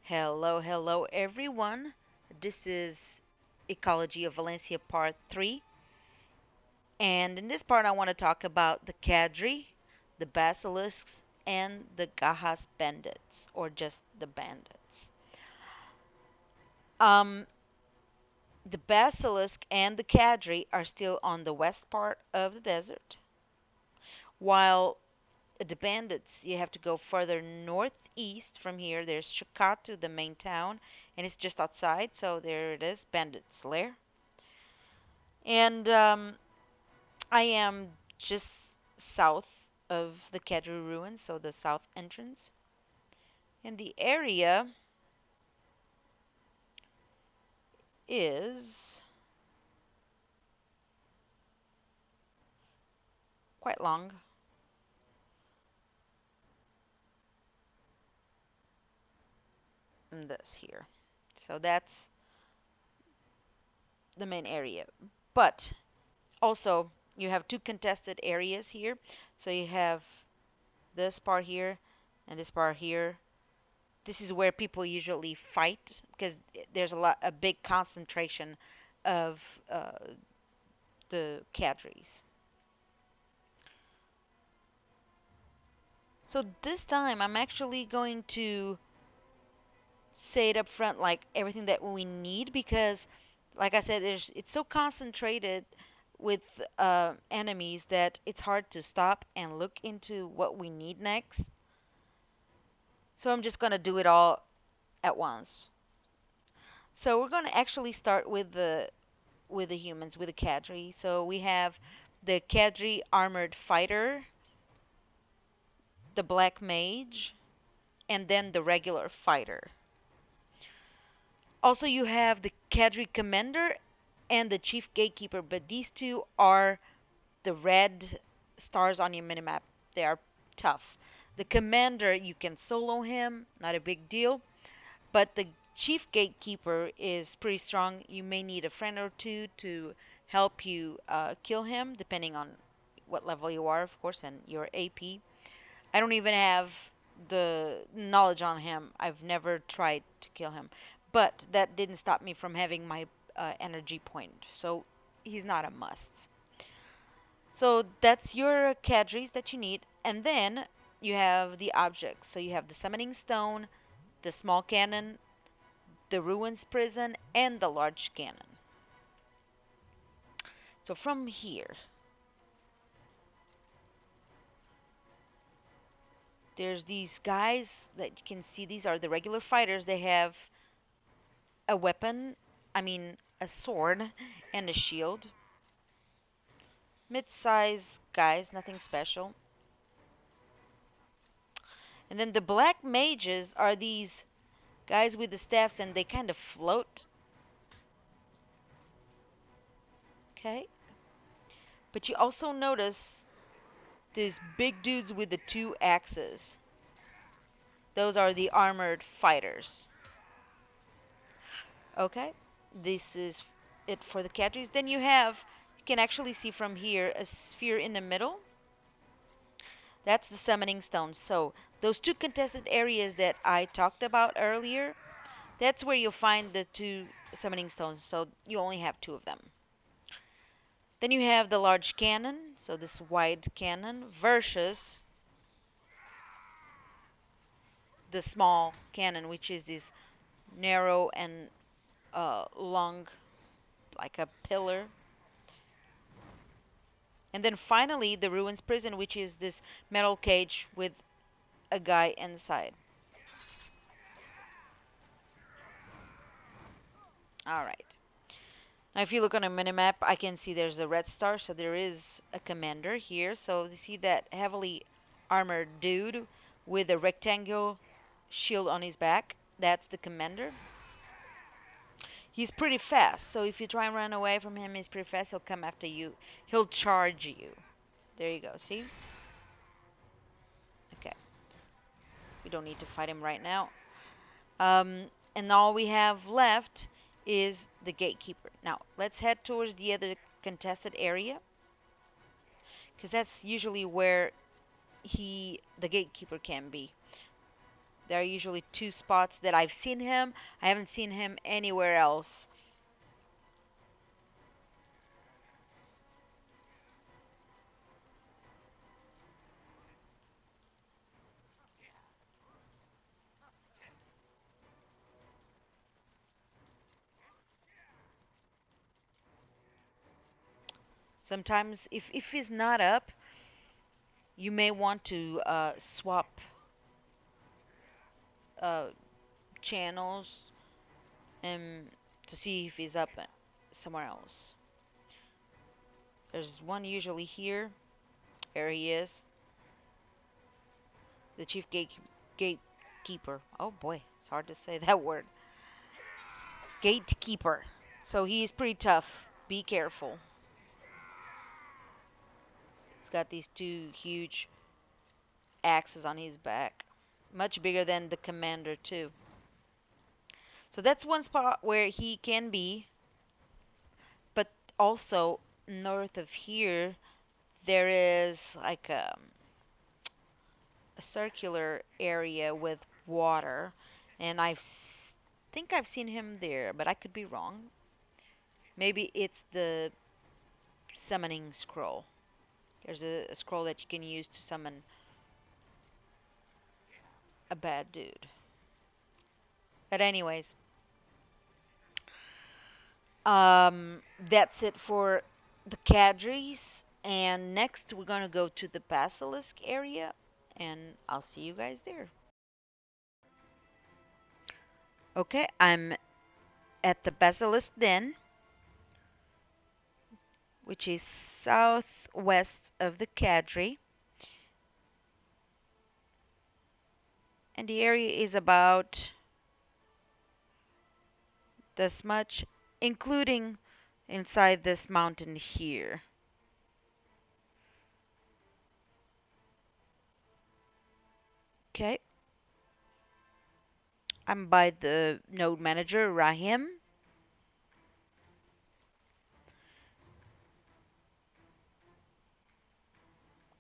Hello everyone. This is Ecology of Valencia Part 3. And in this part, I want to talk about the Cadry, the Basilisks, and the Gahaz Bandits, or just the Bandits. Um, the Basilisk and the Cadry are still on the west part of the desert, while the Bandits, you have to go further northeast from here. There's Shakatu, the main town, and it's just outside, so there it is, Bandits Lair. And I am just south of the Cadry Ruins, so the south entrance. And the area is quite long. In this here. So that's the main area. But also, you have two contested areas here. So you have this part here and this part here. This is where people usually fight because there's a big concentration of the cadres. So this time I'm actually going to say it up front like everything that we need because like I said it's so concentrated with enemies that it's hard to stop and look into what we need next. So I'm just going to do it all at once. So we're going to actually start with the humans, with the Cadre. So we have the Cadre armored fighter, the black mage, and then the regular fighter. Also, you have the Cadre commander and the chief gatekeeper, but these two are the red stars on your minimap. They are tough. The commander, you can solo him, not a big deal, but the chief gatekeeper is pretty strong. You may need a friend or two to help you kill him, depending on what level you are, of course, and your AP. I don't even have the knowledge on him. I've never tried to kill him. But that didn't stop me from having my energy point. So he's not a must. So that's your cadres that you need. And then you have the objects. So you have the summoning stone, the small cannon, the ruins prison, and the large cannon. So from here, there's these guys that you can see. These are the regular fighters. They have a weapon, I mean a sword, and a shield. Mid-size guys, nothing special. And then the black mages are these guys with the staffs and they kind of float. Okay. But you also notice these big dudes with the two axes. Those are the armored fighters. Okay. This is it for the cadres. Then you can actually see from here a sphere in the middle. That's the summoning stone. So those two contested areas that I talked about earlier, that's where you'll find the two summoning stones. So you only have two of them. Then you have the large cannon, so this wide cannon, versus the small cannon, which is this narrow and long, like a pillar. And then finally, the ruins prison, which is this metal cage with a guy inside. All right. Now, if you look on a minimap, I can see there's a red star, so there is a commander here. So you see that heavily armored dude with a rectangle shield on his back. That's the commander. He's pretty fast, so if you try and run away from him, he's pretty fast. He'll come after you. He'll charge you. There you go. See? Okay. We don't need to fight him right now. And all we have left is the gatekeeper. Now, let's head towards the other contested area, because that's usually where the gatekeeper can be. There are usually two spots that I've seen him. I haven't seen him anywhere else. Sometimes, if he's not up, you may want to swap uh, channels and to see if he's up somewhere else. There's one usually here. There he is. The chief gatekeeper. Oh boy, it's hard to say that word. Gatekeeper. So he's pretty tough. Be careful. He's got these two huge axes on his back. Much bigger than the commander too. So that's one spot where he can be. But also north of here there is like a circular area with water, and think I've seen him there, but I could be wrong. Maybe it's the summoning scroll. There's a scroll that you can use to summon a bad dude. But anyways, that's it for the Cadres. And next we're gonna go to the Basilisk area, and I'll see you guys there. Okay, I'm at the Basilisk Den, which is southwest of the Cadre. And the area is about this much, including inside this mountain here. Okay, I'm by the node manager, Rahim.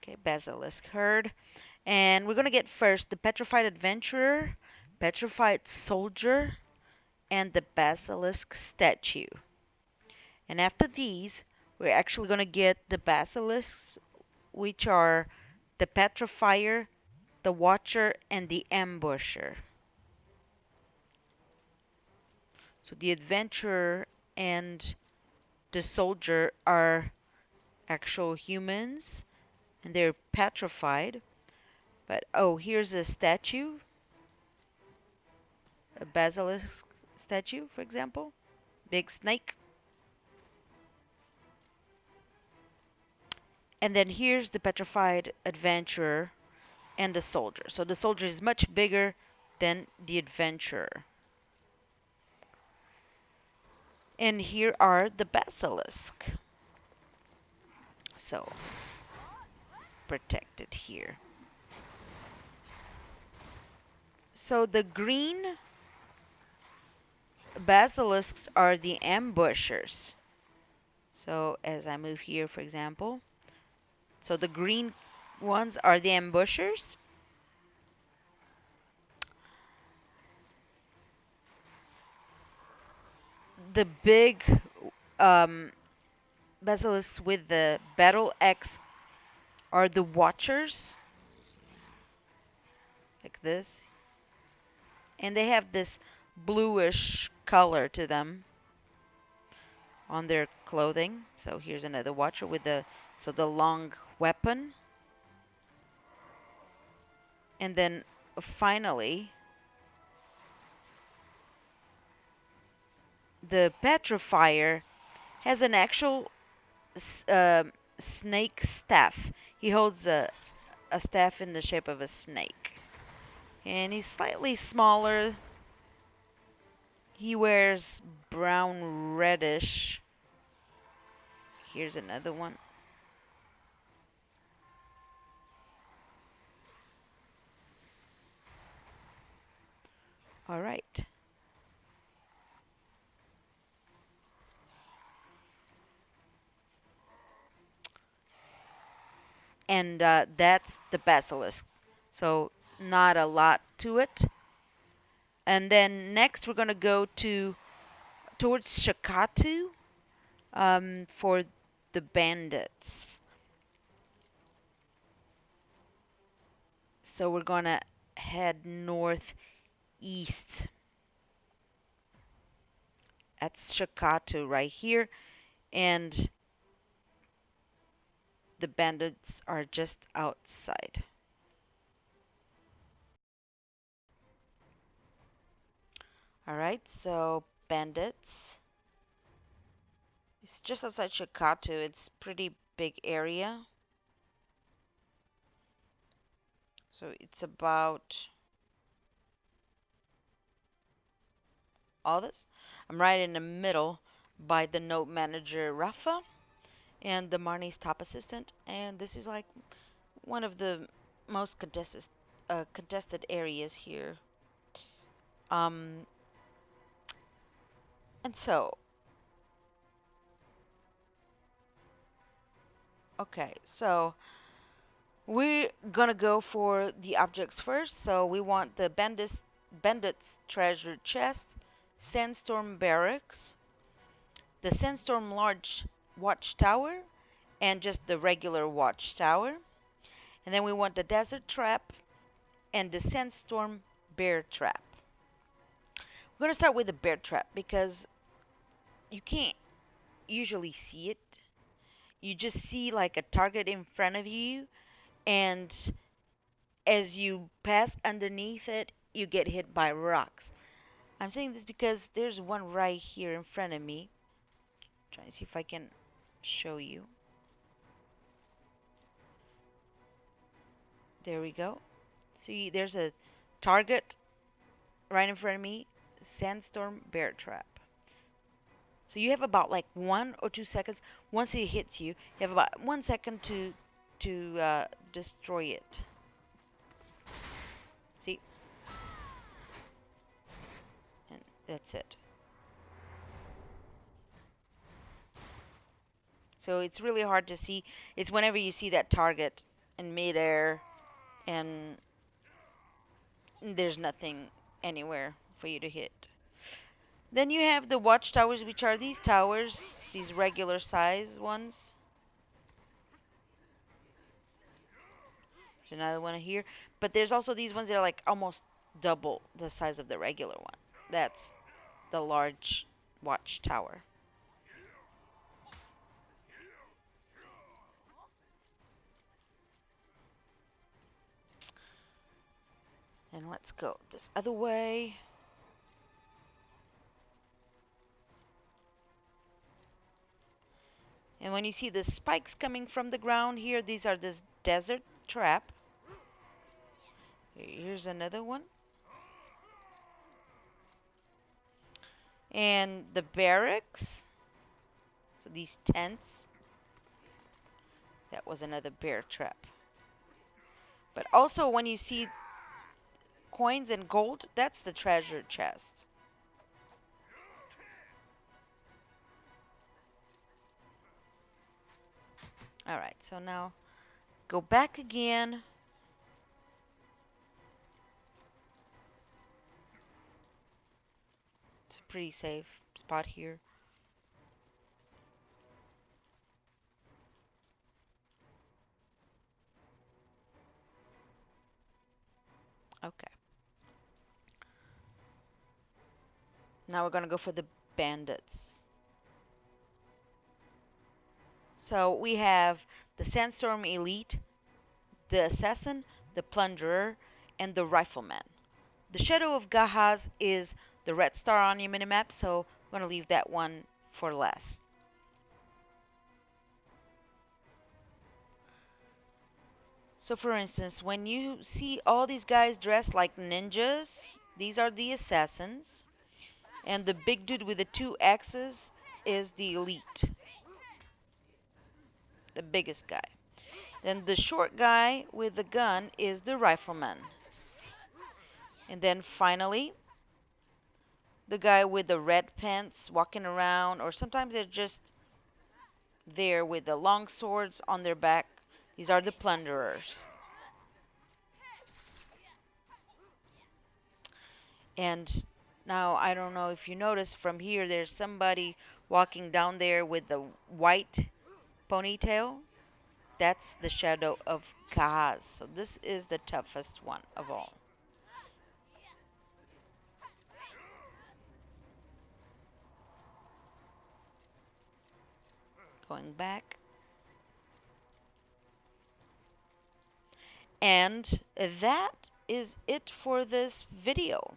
Okay, Basilisk Herd. And we're gonna get first the Petrified Adventurer, Petrified Soldier, and the Basilisk Statue. And after these, we're actually gonna get the Basilisks, which are the Petrifier, the Watcher, and the Ambusher. So the Adventurer and the Soldier are actual humans, and they're petrified. But oh, here's a statue, a Basilisk statue, for example. Big snake. And then here's the petrified adventurer and the soldier. So the soldier is much bigger than the adventurer. And here are the basilisk. So it's protected here. So the green basilisks are the ambushers. So as I move here, for example, so the green ones are the ambushers. The big um, basilisks with the battle axe are the watchers, like this. And they have this bluish color to them on their clothing. So here's another watcher with the long weapon. And then finally the Petrifier has an actual snake staff. He holds a staff in the shape of a snake. And he's slightly smaller. He wears brown reddish. Here's another one. All right. And that's the basilisk. So not a lot to it. And then next we're gonna go towards Shakatu for the bandits. So we're gonna head northeast. That's Shakatu right here, and the bandits are just outside. All right, so bandits. It's just outside Shakatu. It's pretty big area. So it's about all this. I'm right in the middle by the note manager Rafa and the Marnie's top assistant, and this is like one of the most contested areas here. Um, and so, okay, so we're gonna go for the objects first. So we want the Bandits treasure chest, Sandstorm Barracks, the Sandstorm large Watchtower, and just the regular Watchtower. And then we want the Desert Trap and the Sandstorm Beartrap. We're gonna start with the Beartrap because you can't usually see it. You just see like a target in front of you, and as you pass underneath it, you get hit by rocks. I'm saying this because there's one right here in front of me. Trying to see if I can show you. There we go. See, there's a target right in front of me. Sandstorm Beartrap. So you have about like 1 or 2 seconds. Once it hits you, you have about 1 second to destroy it. See, and that's it. So it's really hard to see. It's whenever you see that target in midair and there's nothing anywhere for you to hit. Then you have the watchtowers, which are these towers, these regular size ones. There's another one here. But there's also these ones that are like almost double the size of the regular one. That's the large watchtower. And let's go this other way. And when you see the spikes coming from the ground here, these are this desert trap. Here's another one. And the barracks. So these tents. That was another bear trap. But also when you see coins and gold, that's the treasure chest. Alright, so now go back again. It's a pretty safe spot here. Okay. Now we're going to go for the bandits. So we have the Sandstorm Elite, the Assassin, the Plunderer, and the Rifleman. The Shadow of Gahaz is the red star on your minimap, so I'm going to leave that one for last. So for instance, when you see all these guys dressed like ninjas, these are the assassins. And the big dude with the two axes is the elite. The biggest guy. Then the short guy with the gun is the rifleman. And then finally, the guy with the red pants walking around, or sometimes they're just there with the long swords on their back. These are the plunderers. And now I don't know if you notice from here, there's somebody walking down there with the white ponytail. That's the shadow of Gahaz. So this is the toughest one of all. Going back. And that is it for this video.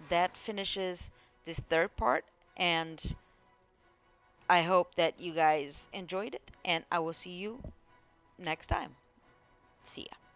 That finishes this third part, and I hope that you guys enjoyed it, and I will see you next time. See ya.